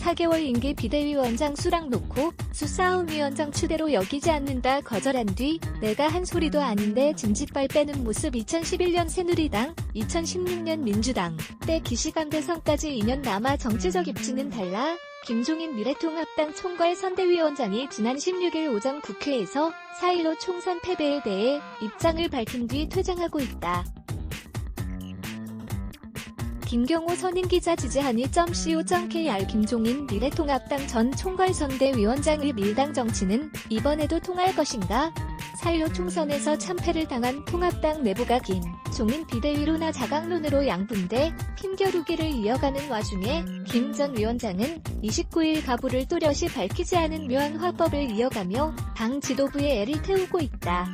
4개월 임기 비대위원장 수락 놓고 수싸움위원장 추대로 여기지 않는다 거절한 뒤 내가 한 소리도 아닌데 짐짓발 빼는 모습. 2011년 새누리당, 2016년 민주당 때 기시감대선까지 2년 남아 정치적 입지는 달라 김종인 미래통합당 총괄선대위원장이 지난 16일 오전 국회에서 4.15 총선 패배에 대해 입장을 밝힌 뒤 퇴장하고 있다. 김경호 선임기자 지지하니 .co.kr 김종인 미래통합당 전 총괄선대위원장의 밀당 정치는 이번에도 통할 것인가? 4.15 총선에서 참패를 당한 통합당 내부가 김종인 비대위로나 자강론으로 양분돼 힘겨루기를 이어가는 와중에 김 전 위원장은 29일 가부를 또렷이 밝히지 않은 묘한 화법을 이어가며 당 지도부의 애를 태우고 있다.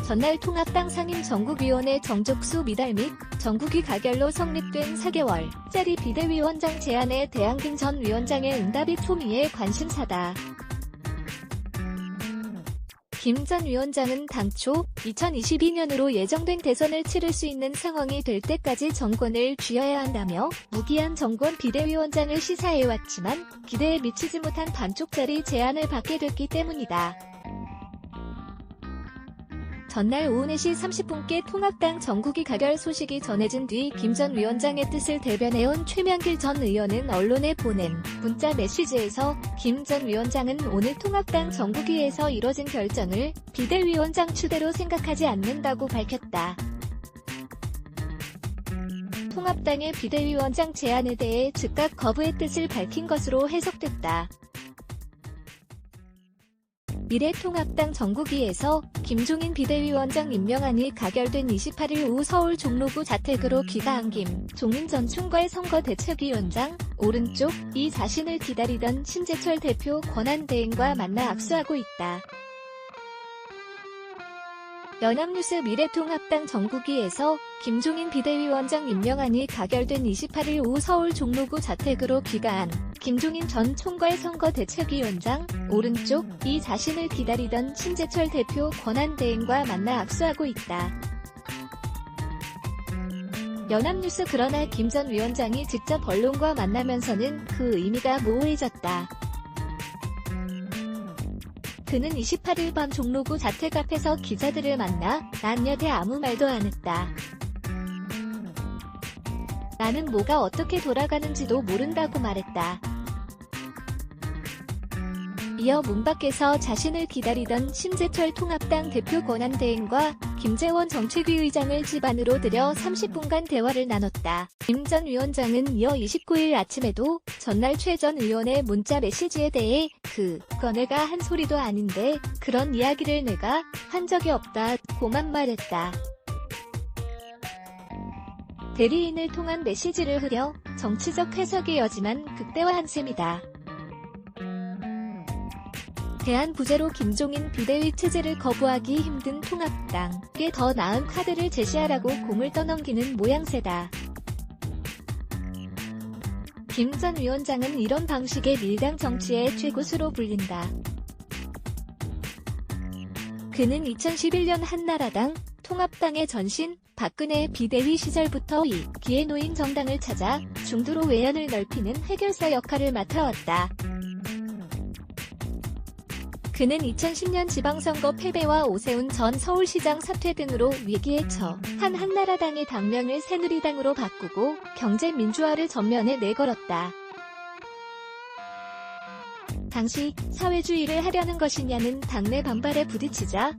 전날 통합당 상임 전국위원회 정족수 미달 및 전국위 가결로 성립된 4개월짜리 비대위원장 제안에 대한 김 전 위원장의 응답이 초미의 관심사다. 김 전 위원장은 당초 2022년으로 예정된 대선을 치를 수 있는 상황이 될 때까지 정권을 쥐어야 한다며 무기한 정권 비대위원장을 시사해왔지만 기대에 미치지 못한 반쪽짜리 제안을 받게 됐기 때문이다. 전날 오후 4시 30분께 통합당 전국위 가결 소식이 전해진 뒤 김 전 위원장의 뜻을 대변해온 최명길 전 의원은 언론에 보낸 문자 메시지에서 김 전 위원장은 오늘 통합당 전국위에서 이뤄진 결정을 비대위원장 추대로 생각하지 않는다고 밝혔다. 통합당의 비대위원장 제안에 대해 즉각 거부의 뜻을 밝힌 것으로 해석됐다. 미래통합당 전국위에서 김종인 비대위원장 임명안이 가결된 28일 오후 서울 종로구 자택으로 귀가한 김종인 전 총괄선거대책위원장, 오른쪽, 이 자신을 기다리던 신재철 대표 권한대행과 만나 악수하고 있다. 연합뉴스 미래통합당 전국위에서 김종인 비대위원장 임명안이 가결된 28일 오후 서울 종로구 자택으로 귀가한 김종인 전 총괄선거대책위원장, 오른쪽, 이 자신을 기다리던 신재철 대표 권한대행과 만나 악수하고 있다. 연합뉴스 그러나 김 전 위원장이 직접 언론과 만나면서는 그 의미가 모호해졌다. 그는 28일 밤 종로구 자택 앞에서 기자들을 만나 난 여태 아무 말도 안 했다. 나는 뭐가 어떻게 돌아가는지도 모른다고 말했다. 이어 문 밖에서 자신을 기다리던 신재철 통합당 대표 권한대행과 김재원 정책위 의장을 집 안으로 들여 30분간 대화를 나눴다. 김 전 위원장은 이어 29일 아침에도 전날 최 전 의원의 문자 메시지에 대해 그거 내가 한 소리도 아닌데 그런 이야기를 내가 한 적이 없다고만 말했다. 대리인을 통한 메시지를 흐려 정치적 해석이 여지만 극대화한 셈이다. 대안 부재로 김종인 비대위 체제를 거부하기 힘든 통합당에 더 나은 카드를 제시하라고 공을 떠넘기는 모양새다. 김 전 위원장은 이런 방식의 밀당 정치의 최고수로 불린다. 그는 2011년 한나라당, 통합당의 전신, 박근혜 비대위 시절부터 이 기에 놓인 정당을 찾아 중도로 외연을 넓히는 해결사 역할을 맡아왔다. 그는 2010년 지방선거 패배와 오세훈 전 서울시장 사퇴 등으로 위기에 처한 한나라당의 당명을 새누리당으로 바꾸고 경제 민주화를 전면에 내걸었다. 당시 사회주의를 하려는 것이냐는 당내 반발에 부딪히자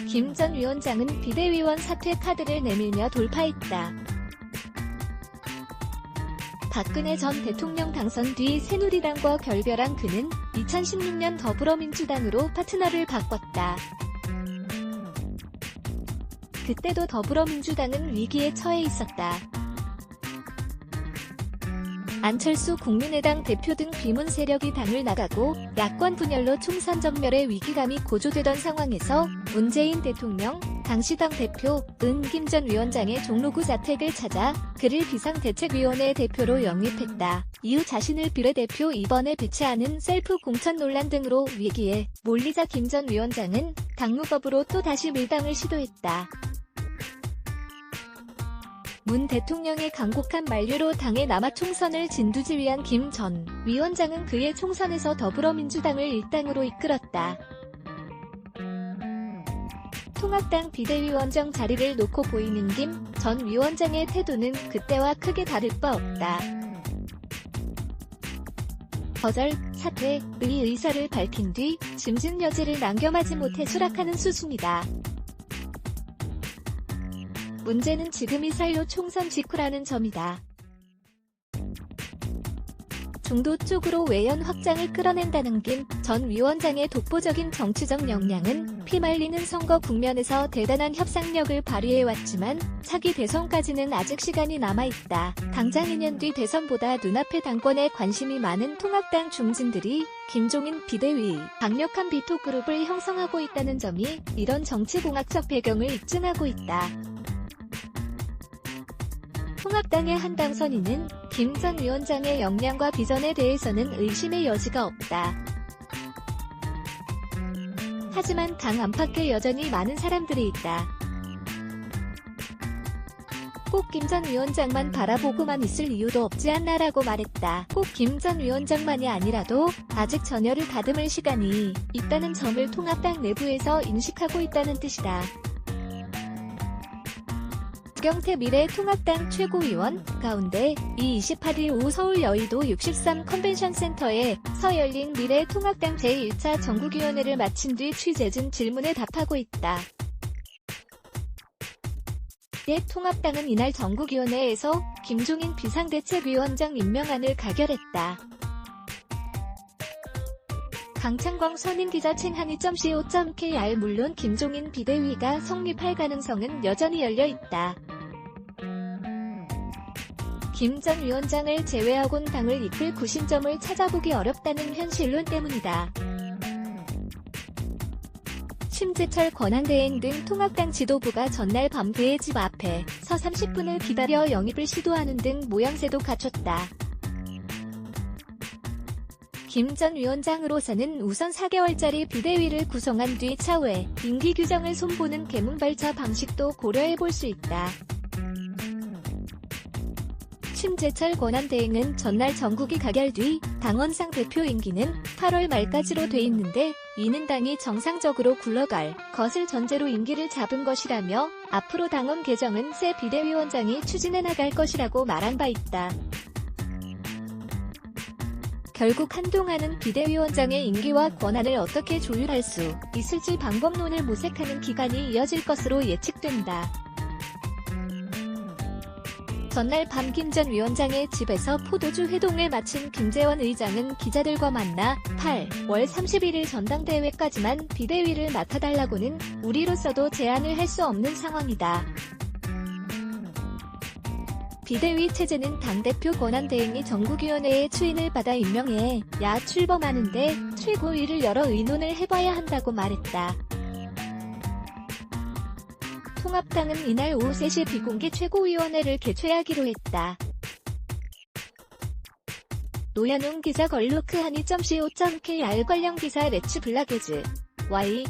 김 전 위원장은 비대위원 사퇴 카드를 내밀며 돌파했다. 박근혜 전 대통령 당선 뒤 새누리당과 결별한 그는 2016년 더불어민주당으로 파트너를 바꿨다. 그때도 더불어민주당은 위기에 처해 있었다. 안철수 국민의당 대표 등 비문 세력이 당을 나가고 야권 분열로 총선 전멸의 위기감이 고조되던 상황에서 문재인 대통령, 당시 당 대표 은 김 전 위원장의 종로구 자택을 찾아 그를 비상대책위원회 대표로 영입했다. 이후 자신을 비례대표 2번에 배치하는 셀프 공천 논란 등으로 위기에 몰리자 김 전 위원장은 당무법으로 또 다시 밀당을 시도했다. 문 대통령의 강곡한 만류로 당의 남아 총선을 진두지휘한 김 전 위원장은 그의 총선에서 더불어민주당을 일당으로 이끌었다. 통합당 비대위원장 자리를 놓고 보이는 김 전 위원장의 태도는 그때와 크게 다를 바 없다. 거절, 사퇴의 의사를 밝힌 뒤 짐진 여지를 남겨마지 못해 수락하는 수순이다. 문제는 지금이 사일오 총선 직후라는 점이다. 중도 쪽으로 외연 확장을 끌어낸다는 김 전 위원장의 독보적인 정치적 역량은 피말리는 선거 국면에서 대단한 협상력을 발휘해왔지만 차기 대선까지는 아직 시간이 남아있다. 당장 2년 뒤 대선보다 눈앞의 당권에 관심이 많은 통합당 중진들이 김종인 비대위, 강력한 비토 그룹을 형성하고 있다는 점이 이런 정치공학적 배경을 입증하고 있다. 통합당의 한당 선의는 김 전 위원장의 역량과 비전에 대해서는 의심의 여지가 없다. 하지만 당 안팎에 여전히 많은 사람들이 있다. 꼭 김 전 위원장만 바라보고만 있을 이유도 없지 않나라고 말했다. 꼭 김 전 위원장만이 아니라도 아직 전열을 다듬을 시간이 있다는 점을 통합당 내부에서 인식하고 있다는 뜻이다. 박경태 미래통합당 최고위원 가운데 28일 오후 서울 여의도 63 컨벤션센터에서 열린 미래통합당 제1차 전국위원회를 마친 뒤 취재진 질문에 답하고 있다. 통합당은 이날 전국위원회에서 김종인 비상대책위원장 임명안을 가결했다. 강창광 선임기자 챙하니.co.kr 물론 김종인 비대위가 성립할 가능성은 여전히 열려있다. 김 전 위원장을 제외하곤 당을 이끌 구심점을 찾아보기 어렵다는 현실론 때문이다. 심재철 권한대행 등 통합당 지도부가 전날 밤 그의 집 앞에서 30분을 기다려 영입을 시도하는 등 모양새도 갖췄다. 김 전 위원장으로서는 우선 4개월짜리 비대위를 구성한 뒤 차후에 임기 규정을 손보는 개문발차 방식도 고려해볼 수 있다. 심재철 권한대행은 전날 전국이 가결 뒤 당원상 대표 임기는 8월 말까지로 돼 있는데 이는 당이 정상적으로 굴러갈 것을 전제로 임기를 잡은 것이라며 앞으로 당원 개정은 새 비대위원장이 추진해 나갈 것이라고 말한 바 있다. 결국 한동안은 비대위원장의 임기와 권한을 어떻게 조율할 수 있을지 방법론을 모색하는 기간이 이어질 것으로 예측된다. 전날 밤 김 전 위원장의 집에서 포도주 회동을 마친 김재원 의장은 기자들과 만나 8월 31일 전당대회까지만 비대위를 맡아달라고는 우리로서도 제안을 할 수 없는 상황이다. 비대위 체제는 당대표 권한대행이 전국위원회의 추인을 받아 임명해야 출범하는데 최고위를 열어 의논을 해봐야 한다고 말했다. 통합당은 이날 오후 3시 비공개 최고위원회를 개최하기로 했다. 노현웅 기자 걸로크하니.co.kr 관련 기사 레츠 블라게즈 Y